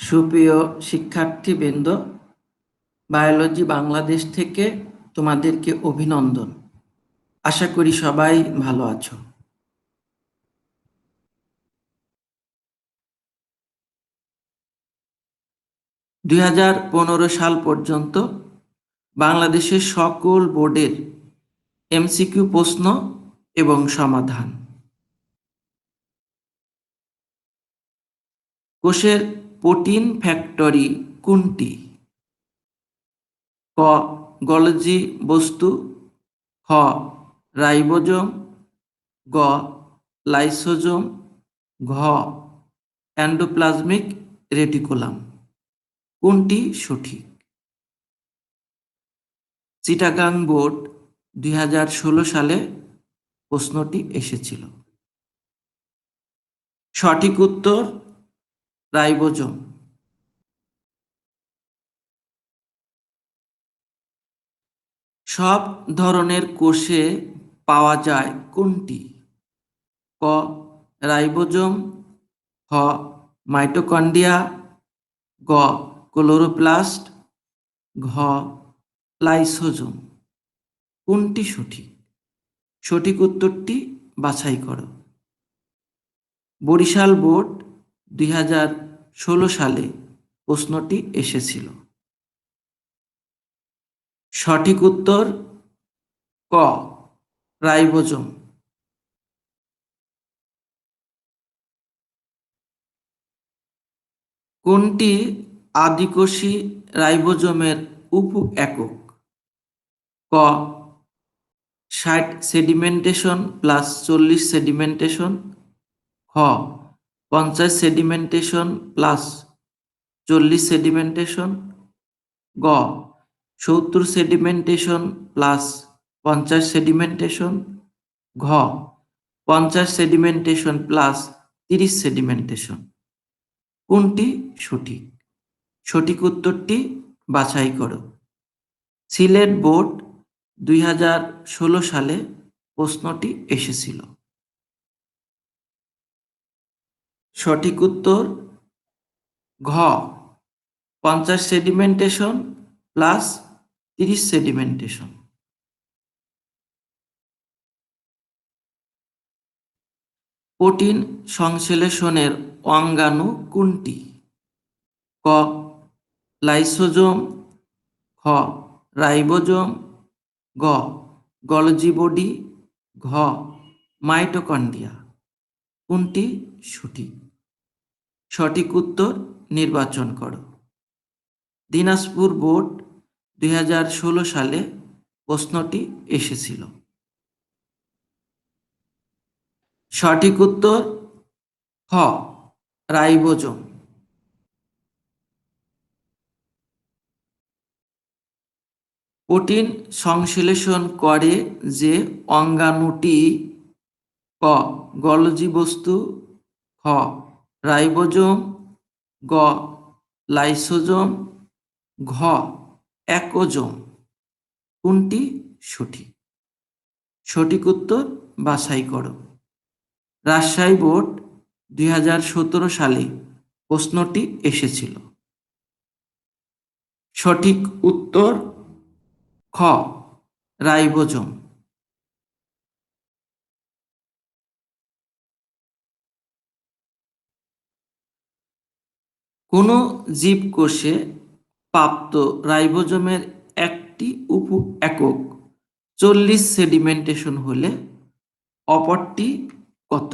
সুপ্রিয় শিক্ষার্থীবৃন্দ, বায়োলজি বাংলাদেশ থেকে তোমাদেরকে অভিনন্দন। আশা করি সবাই ভালো আছো। দুই সাল পর্যন্ত বাংলাদেশের সকল বোর্ডের এমসিকিউ প্রশ্ন এবং সমাধান। কোষের প্রোটিন ফ্যাক্টরি কোনটি? ক. গলজি বস্তু, খ. রাইবোজোম, গ. লাইসোজোম, ঘ. Endoplasmic reticulum. কোনটি সঠিক? চিটাগাং বোর্ড 2016 সালে প্রশ্নটি এসেছিল। সঠিক উত্তর রাইবোজোম। সব ধরনের কোষে পাওয়া যায় কোনটি? ক. রাইবোজোম, খ. মাইটোকন্ড্রিয়া, গ. ক্লোরোপ্লাস্ট, ঘ. লাইসোজোম। কোনটি সঠিক? সঠিক উত্তরটি বাছাই করো। বরিশাল বোর্ড 2016 সালে প্রশ্নটি এসেছিল। সঠিক উত্তর ক. রাইবোজোম। কোনটি আদিকোষী রাইবোজোমের উপ একক? ক. 60 সেডিমেন্টেশন প্লাস 40 সেডিমেন্টেশন, খ. 50 সেডিমেন্টেশন প্লাস 40 সেডিমেন্টেশন, গ. 70 সেডিমেন্টেশন প্লাস 50 সেডিমেন্টেশন, ঘ. 50 সেডিমেন্টেশন প্লাস 30 সেডিমেন্টেশন। কোনটি সঠিক? সঠিক উত্তরটি বাছাই করো। সিলেট বোর্ড 2016 সালে প্রশ্নটি এসেছিল। সঠিক উত্তর ঘ. 50 সেডিমেন্টেশন প্লাস 30 সেডিমেন্টেশন। প্রোটিন সংশ্লেষণের অঙ্গাণু কোনটি? ক. লাইসোজোম, খ. রাইবোজোম, গ. গলজি বডি, ঘ. মাইটোকন্ড্রিয়া। কোনটি সঠিক? সঠিক উত্তর নির্বাচন করো। দিনাজপুর বোর্ড 2016 সালে প্রশ্নটি এসেছিল। সঠিক উত্তর খ. রাইবোজোম। প্রোটিন সংশ্লেষণ করে যে অঙ্গাণুটি? ক. গলজি বস্তু, খ. রাইবোজোম, গ. লাইসোজোম, ঘ. একোজোম। কোনটি সঠিক? সঠিক উত্তর বাছাই করো। রাজশাহী বোর্ড 2017 সালে প্রশ্নটি এসেছিল। সঠিক উত্তর খ. রাইবোজোম। কোনো জীবকোষে প্রাপ্ত রাইবোজোমের একটি উপ একক 40 সেডিমেন্টেশন হলে অপরটি কত?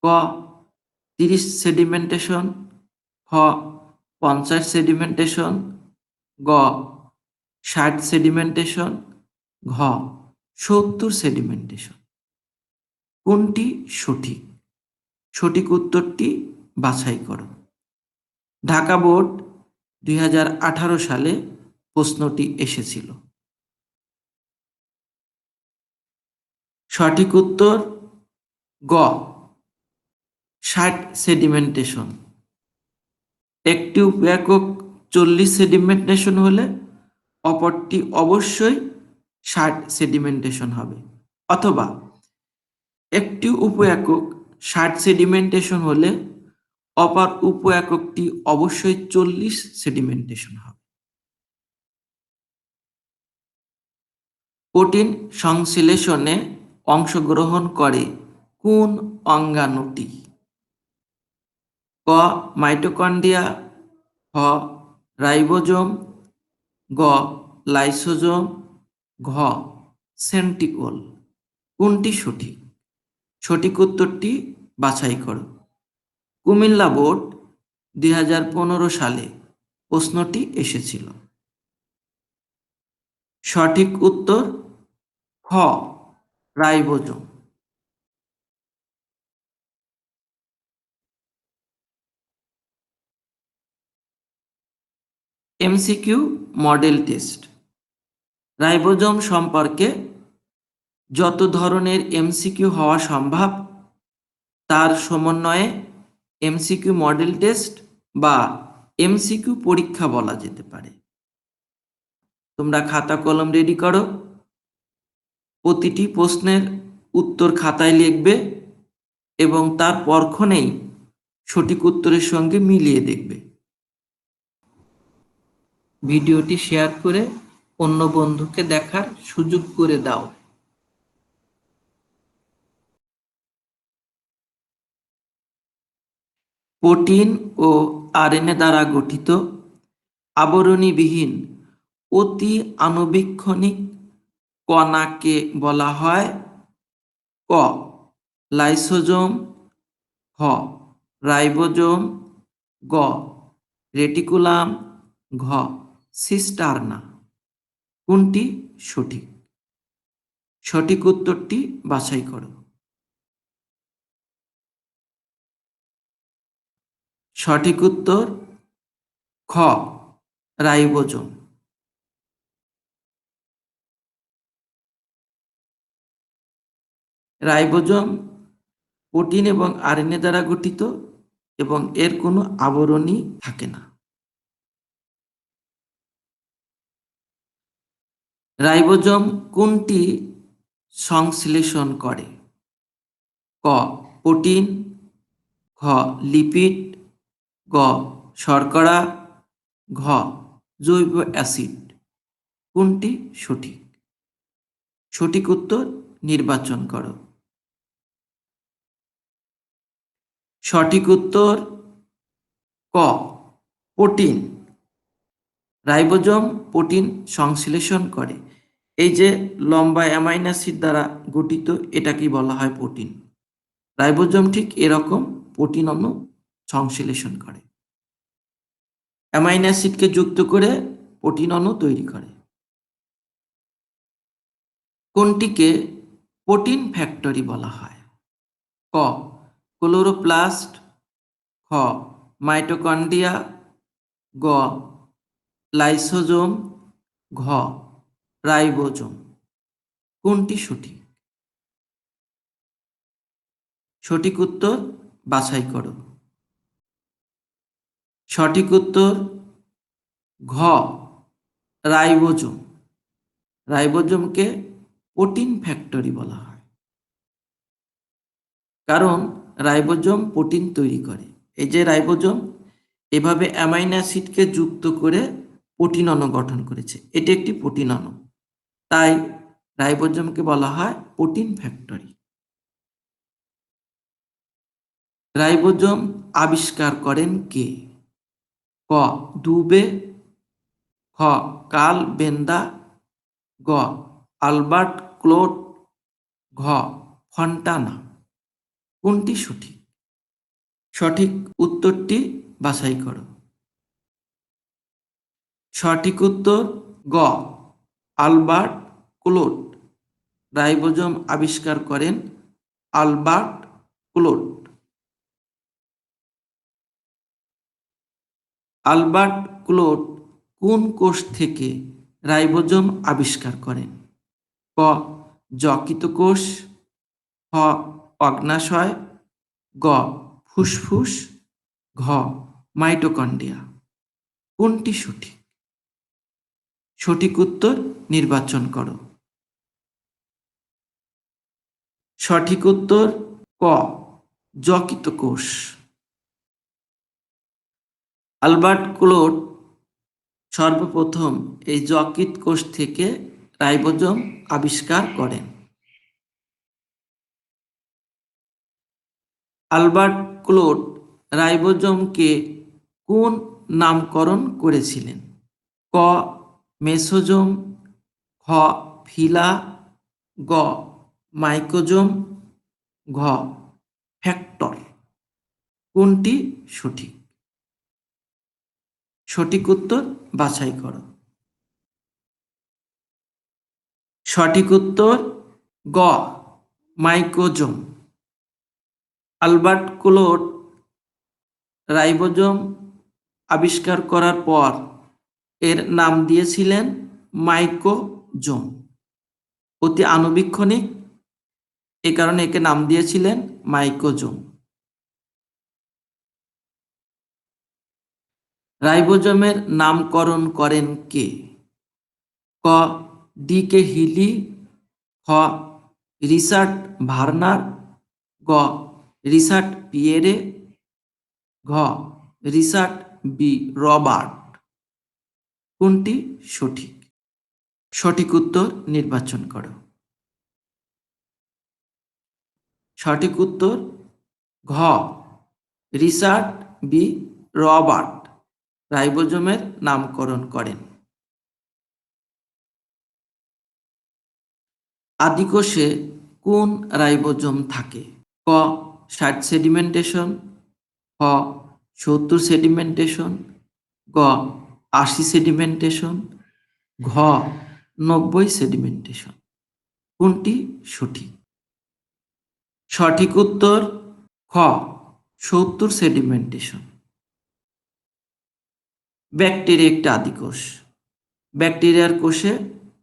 ক. 30 সেডিমেন্টেশন, খ. 50 সেডিমেন্টেশন, গ. 60 সেডিমেন্টেশন, ঘ. 70 সেডিমেন্টেশন। কোনটি সঠিক? সঠিক উত্তরটি বাছাই করো। ঢাকা বোর্ড 2018 সালে প্রশ্নটি এসেছিল। সঠিক উত্তর গ. 60 সেডিমেন্টেশন। একটি উপ একক 40 সেডিমেন্টেশন হলে অপরটি অবশ্যই 60 সেডিমেন্টেশন হবে, অথবা একটি উপ একক 60 সেডিমেন্টেশন হলে অপর উপ এককটি অবশ্যই 40 সেডিমেন্টেশন হবে। প্রোটিন সংশ্লেষণে অংশগ্রহণ করে কোন অঙ্গাণুটি? ক মাইটোকন্ড্রিয়া, খ রাইবোজোম, গ লাইসোজোম, ঘ সেন্ট্রিওল। কোনটি সঠিক? সঠিক উত্তরটি বাছাই করো। কুমিল্লা বোর্ড 2015 সালে প্রশ্নটি এসেছিল। সঠিক উত্তর খ ribosome. MCQ model test. Ribosome সম্পর্কে যত ধরনের এমসিকিউ হওয়া সম্ভব তার সমন্বয়ে এমসিকিউ মডেল টেস্ট বা এমসিকিউ পরীক্ষা বলা যেতে পারে। তোমরা খাতা কলম রেডি করো, প্রতিটি প্রশ্নের উত্তর খাতায় লিখবে এবং তার পরক্ষণেই সঠিক উত্তরের সঙ্গে মিলিয়ে দেখবে। ভিডিওটি শেয়ার করে অন্য বন্ধুকে দেখার সুযোগ করে দাও। প্রোটিন ও আরএনএ দ্বারা গঠিত আবরণীবিহীন অতি আণুবীক্ষণিক কণাকে বলা হয় ক লাইসোজোম, খ রাইবোজোম, গ রেটিকুলাম, ঘ সিস্টার্না। কোনটি সঠিক? সঠিক উত্তরটি বাছাই করো। সঠিক উত্তর খ রাইবোজোম। রাইবোজোম প্রোটিন এবং আরএনএ দ্বারা গঠিত এবং এর কোনো আবরণী থাকে না। রাইবোজোম কোনটি সংশ্লেষণ করে? ক প্রোটিন, খ লিপিড, গ শর্করা, ঘ জৈব অ্যাসিড। কোনটি সঠিক? সঠিক উত্তর নির্বাচন করো। সঠিক উত্তর ক প্রোটিন। রাইবোজোম প্রোটিন সংশ্লেষণ করে। এই যে লম্বা অ্যামাইনো অ্যাসিড দ্বারা গঠিত, এটাকেই বলা হয় প্রোটিন। রাইবোজোম ঠিক এরকম প্রোটিন অণু সংশ্লেষণ করে, অ্যামাইনো অ্যাসিডকে যুক্ত করে প্রোটিন অণু তৈরি করে। কোনটিকে প্রোটিন ফ্যাক্টরি বলা হয়? ক ক্লোরোপ্লাস্ট, খ মাইটোকন্ড্রিয়া, গ লাইসোজোম, ঘ রাইবোজোম। কোনটি সঠিক? সঠিক উত্তর বাছাই করো। সঠিক উত্তর ঘ রাইবোজোম। রাইবোজোমকে প্রোটিন ফ্যাক্টরি বলা হয়, কারণ রাইবোজোম প্রোটিন তৈরি করে। এই যে রাইবোজোম এভাবে অ্যামাইনো অ্যাসিডকে যুক্ত করে প্রোটিন অণু গঠন করেছে, এটি একটি প্রোটিন অণু, তাই রাইবোজোমকে বলা হয় প্রোটিন ফ্যাক্টরি। রাইবোজোম আবিষ্কার করেন কে? ক দুবে, খ কার্ল বেন্দা, গ আলবার্ট ক্লোট, ঘ ফন্টানা। কোনটি সঠিক? সঠিক উত্তরটি বাছাই করো। সঠিক উত্তর গ আলবার্ট ক্লোট। রাইবোজোম আবিষ্কার করেন আলবার্ট ক্লোট। আলবার্ট ক্লোট কোন কোষ থেকে রাইবোজোম আবিষ্কার করেন? ক যকৃত কোষ, খ অগ্নাশয়, গ ফুসফুস, ঘ মাইটোকন্ড্রিয়া। কোনটি সঠিক? সঠিক উত্তর নির্বাচন করো। সঠিক উত্তর ক যকৃত কোষ। আলবার্ট ক্লোড সর্বপ্রথম এই যকৃৎ কোষ থেকে রাইবোজোম আবিষ্কার করেন। আলবার্ট ক্লোড রাইবোজোমকে কোন নামকরণ করেছিলেন? ক মেসোজোম, খ ফিলা, গ মাইক্রোজোম, ঘ ফ্যাক্টর। কোনটি সঠিক? সঠিক উত্তর বাছাই করো। সঠিক উত্তর গ মাইক্রোজোম। আলবার্ট ক্লোড রাইবোজোম আবিষ্কার করার পর এর নাম দিয়েছিলেন মাইক্রোজোম। অতি আণুবীক্ষণিক, এ কারণে একে নাম দিয়েছিলেন মাইক্রোজোম। রাইবোজোমের নামকরণ করেন কে? ক ডি কে হিলি, খ রিচার্ড ভার্নার, গ রিচার্ড পিয়েরে, ঘ রিচার্ড বি রবার্ট। কোনটি সঠিক? সঠিক উত্তর নির্বাচন করো। সঠিক উত্তর ঘ রিচার্ড বি রবার্ট রাইবোজোমের নামকরণ করেন। আদিকোষে কোন রাইবোজোম থাকে? ক 60 সেডিমেন্টেশন, খ 70 সেডিমেন্টেশন, গ 80 সেডিমেন্টেশন, ঘ 90 সেডিমেন্টেশন। কোনটি সঠিক? সঠিক উত্তর খ 70 সেডিমেন্টেশন। ব্যাকটেরিয়া একটি আদিকোষ। ব্যাকটেরিয়ার কোষে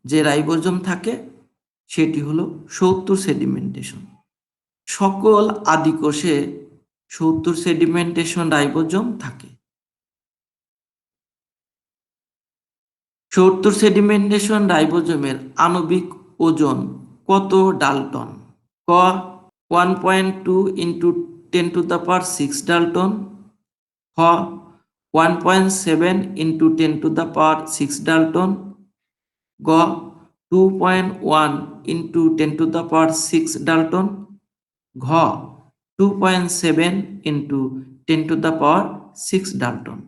যে রাইবোজোম থাকে সেটি হলো 70 সেডিমেন্টেশন। সকল আদিকোষে 70 সেডিমেন্টেশন রাইবোজোম থাকে। 70 সেডিমেন্টেশন রাইবোজোমের আণবিক ওজন কত ডালটন? ক 1.2 ইন্টু 10⁶ ডালটন, খ 1.7 ইন্টু 10⁶ ডালটন, গ 2.1 ইন্টু 10⁶ ডালটন, ঘ 2.7 ইন্টু 10⁶ ডালটন।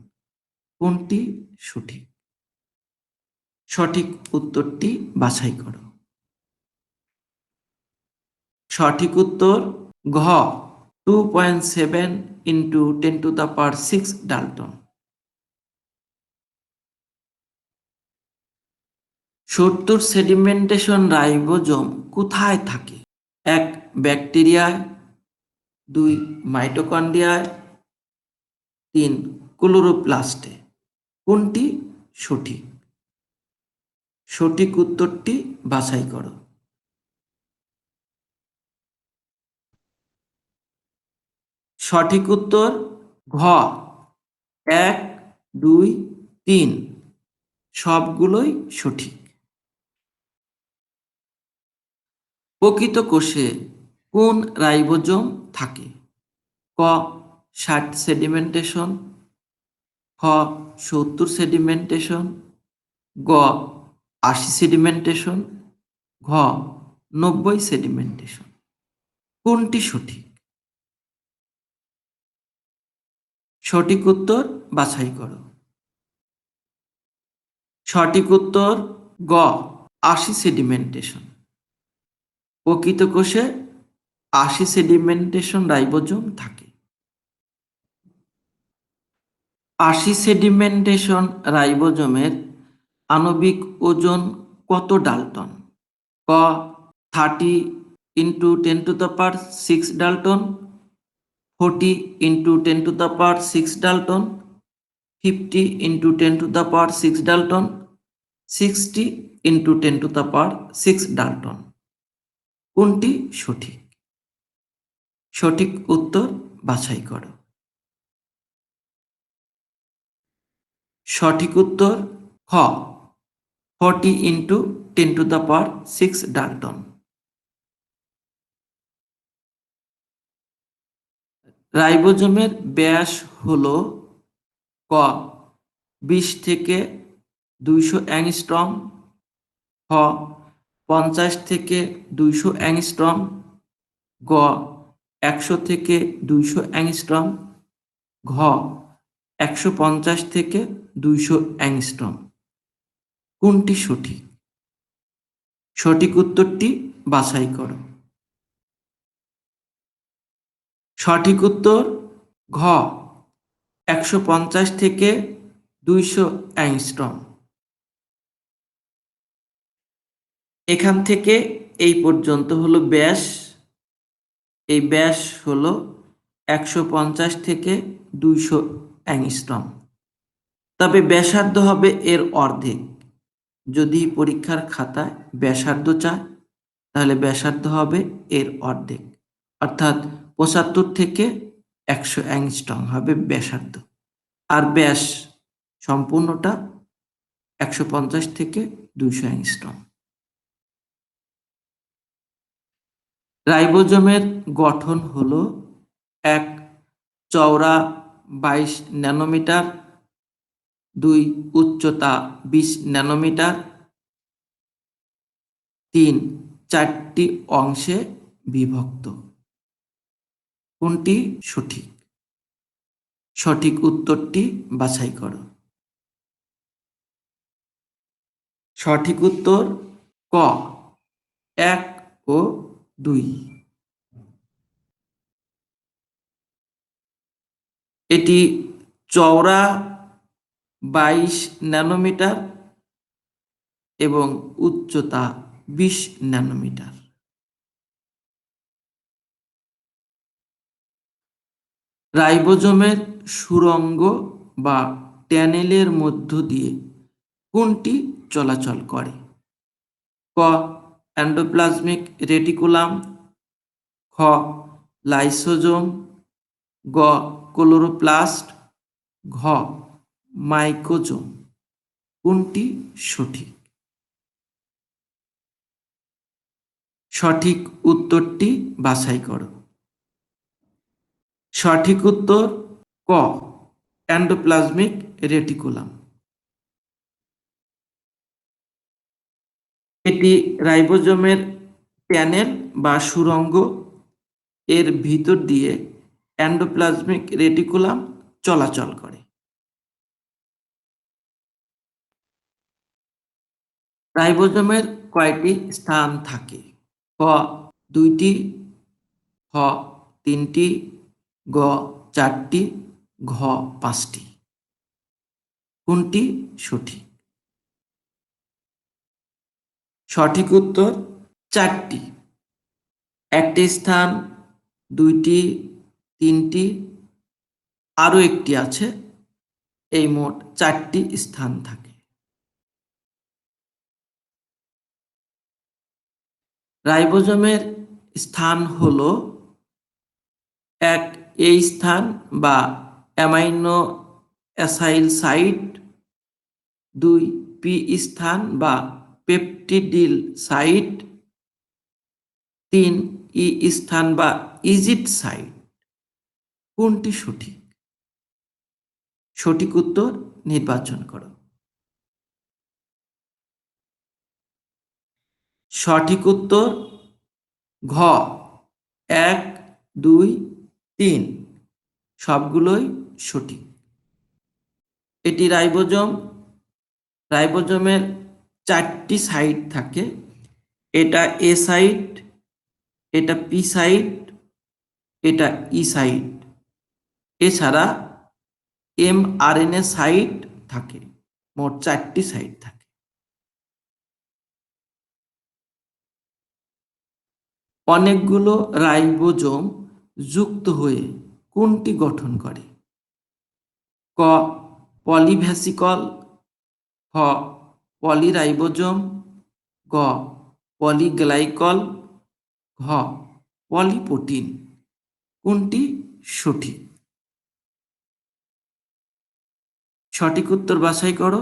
কোনটি সঠিক? সঠিক উত্তরটি বাছাই করো। সঠিক উত্তর ঘ 2.7 ইন্টু 10⁶ ডালটন। 70 সেডিমেন্টেশন রাইবোজোম কোথায় থাকে? এক ব্যাকটেরিয়ায়, দুই মাইটোকন্ড্রিয়ায়, তিন ক্লোরোপ্লাস্টে। কোনটি সঠিক? সঠিক উত্তরটি বাছাই করো। সঠিক উত্তর ঘ 1, 2, 3 সবগুলোই সঠিক। প্রকৃত কোষে কোন রাইবোজোম থাকে? ক 60 সেডিমেন্টেশন, খ 70 সেডিমেন্টেশন, গ 80 সেডিমেন্টেশন, ঘ 90 সেডিমেন্টেশন। কোনটি সঠিক? সঠিক উত্তর বাছাই করো। সঠিক উত্তর গ 80 সেডিমেন্টেশন। প্রকৃত কোষে 80 সেডিমেন্টেশন রাইবোজোম থাকে। 80 সেডিমেন্টেশন রাইবোজোমের আণবিক ওজন কত ডালটন? ক 30 into 10⁶ Dalton, 40 into 10⁶ Dalton, 50 into 10⁶ Dalton, 60 into 10⁶ Dalton. কোনটি সঠিক? সঠিক উত্তর বাছাই করো। সঠিক উত্তর খ 40 ইন্টু 10⁶ ডালটন। রাইবোজোমের ব্যাস হল ক 20 থেকে 200 অ্যাংস্ট্রম, খ 50 থেকে 200 অ্যাংস্ট্রম, গ 100 থেকে 200 অ্যাংস্ট্রম, ঘ 150 থেকে 200 অ্যাংস্ট্রম। কোনটি সঠিক? সঠিক উত্তরটি বাছাই করো। সঠিক উত্তর ঘ 150 থেকে 200 অ্যাংস্ট্রম। এখান থেকে এই পর্যন্ত হলো ব্যাস, এই ব্যাস হলো 150 থেকে 200 অ্যাংস্ট্রম। তবে ব্যাসার্ধ হবে এর অর্ধেক। যদি পরীক্ষার খাতায় ব্যাসার্ধ চায় তাহলে ব্যাসার্ধ হবে এর অর্ধেক, অর্থাৎ 75 থেকে 100 অ্যাংস্ট্রম হবে ব্যাসার্ধ, আর ব্যাস সম্পূর্ণটা 150 থেকে 200 অ্যাংস্ট্রম। রাইবোজোমের গঠন হলো এক চওড়া 22 ন্যানোমিটার, 2 উচ্চতা 20 ন্যানোমিটার, 3 4টি অংশে বিভক্ত। কোনটি সঠিক? সঠিক উত্তরটি বাছাই করো। সঠিক উত্তর ক 1 ও 2। এটি চওড়া 22 ন্যানোমিটার এবং উচ্চতা 20 ন্যানোমিটার। রাইবোজোমের সুড়ঙ্গ বা ট্যানেলের মধ্য দিয়ে কোনটি চলাচল করে? ক এন্ডোপ্লাজমিক রেটিকুলাম, খ লাইসোজোম, গ ক্লোরোপ্লাস্ট, ঘ মাইকোজোম। কোনটি সঠিক? সঠিক উত্তরটি বাছাই করো। সঠিক উত্তর ক এন্ডোপ্লাজমিক রেটিকুলাম। এটি রাইবোজোমের প্যানেল বা সুড়ঙ্গ, এর ভিতর দিয়ে এন্ডোপ্লাজমিক রেটিকুলাম চলাচল করে। রাইবোজোমের কয়টি স্থান থাকে? ক 2টি, খ 3টি, গ 4টি, ঘ 5টি। কোনটি সঠিক? সঠিক উত্তর 4টি। একটি স্থান, 2টি, 3টি, আরও একটি আছে, এই মোট 4টি স্থান থাকে। রাইবোজোমের স্থান হলো এক এই স্থান বা অ্যামাইনো অ্যাসাইল সাইট, 2 পি স্থান বা পেপটিডিল সাইট, 3 ই স্থান বা ইজিট সাইট। কোনটি সঠিক? সঠিক উত্তর নির্বাচন করো। সঠিক উত্তর ঘ 1, 2, 3 সবগুলোই সঠিক। এটি রাইবোজোম। রাইবোজোমের 4টি সাইট থাকে, এটা এ সাইট, এটা পি সাইট, এটা ই সাইট। এছাড়া mRNA সাইট থাকে, মোট 4টি সাইট থাকে। অনেকগুলো রাইবোজোম যুক্ত হয়ে কোনটি গঠন করে? ক পলিভ্যাসিকল, খ পলিরাইবোজোম, গ পলিগ্লাইকল, ঘ পলিপ্রোটিন। কোনটি সঠিক? সঠিক উত্তর বাছাই করো।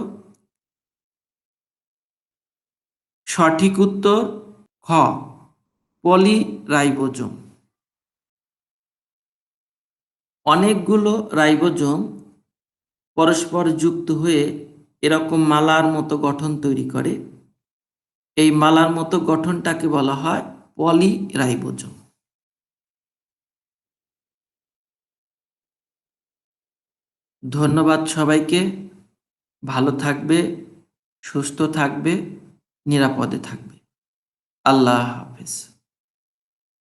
সঠিক উত্তর খ পলিরাইবোজোম। অনেকগুলো রাইবোজোম পরস্পর যুক্ত হয়ে এরকম মালার মতো গঠন তৈরি করে। এই মালার মতো গঠনটাকে বলা হয় পলিরাইবোজোম। ধন্যবাদ সবাইকে। ভালো থাকবে, সুস্থ থাকবে, নিরাপদে থাকবে। আল্লাহ হাফেজ।